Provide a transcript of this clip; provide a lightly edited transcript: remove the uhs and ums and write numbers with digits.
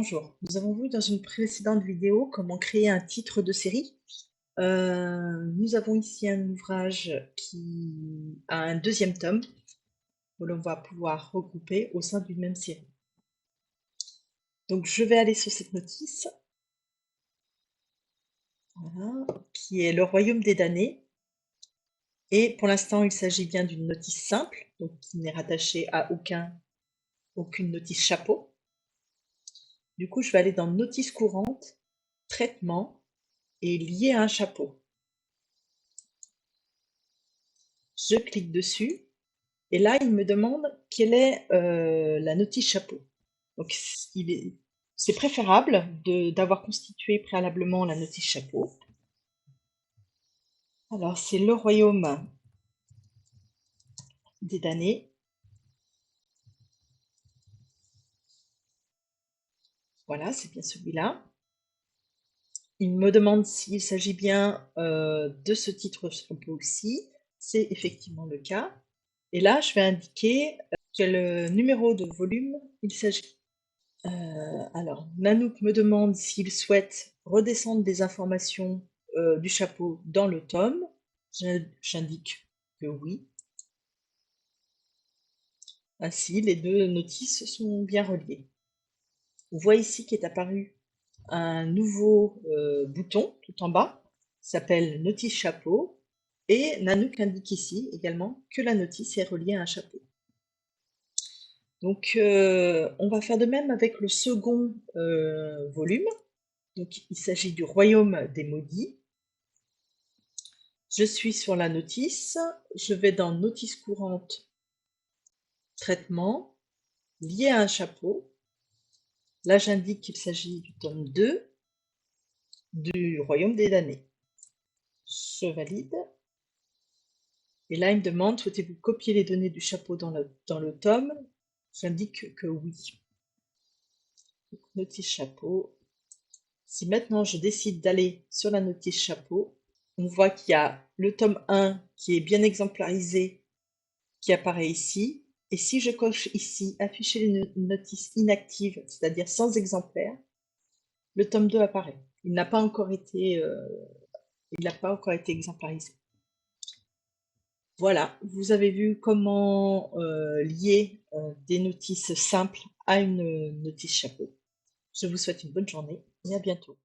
Bonjour, nous avons vu dans une précédente vidéo comment créer un titre de série. Nous avons ici un ouvrage qui a un deuxième tome que l'on va pouvoir regrouper au sein d'une même série. Donc je vais aller sur cette notice, voilà, qui est le royaume des damnés. Et pour l'instant, il s'agit bien d'une notice simple, donc qui n'est rattachée à aucune notice chapeau. Du coup, je vais aller dans notice courante, traitement et lié à un chapeau. Je clique dessus et là, il me demande quelle est la notice chapeau. Donc, c'est préférable d'avoir constitué préalablement la notice chapeau. Alors, c'est le royaume des damnés. Voilà, c'est bien celui-là. Il me demande s'il s'agit bien de ce titre chapeau aussi. C'est effectivement le cas. Et là, je vais indiquer quel numéro de volume il s'agit. Alors, Nanook me demande s'il souhaite redescendre des informations du chapeau dans le tome. J'indique que oui. Ainsi, les deux notices sont bien reliées. On voit ici qu'est apparu un nouveau bouton tout en bas, qui s'appelle Notice chapeau, et Nanook indique ici également que la notice est reliée à un chapeau. Donc, on va faire de même avec le second volume. Donc, il s'agit du royaume des maudits. Je suis sur la notice, je vais dans notice courante, traitement, lié à un chapeau. Là, j'indique qu'il s'agit du tome 2 du royaume des damnés. Je valide. Et là, il me demande, souhaitez-vous copier les données du chapeau dans le tome? J'indique que oui. Donc, notice chapeau. Si maintenant je décide d'aller sur la notice chapeau, on voit qu'il y a le tome 1 qui est bien exemplarisé, qui apparaît ici. Et si je coche ici, afficher les notices inactives, c'est-à-dire sans exemplaire, le tome 2 apparaît. Il n'a pas encore été exemplarisé. Voilà, vous avez vu comment lier des notices simples à une notice chapeau. Je vous souhaite une bonne journée et à bientôt.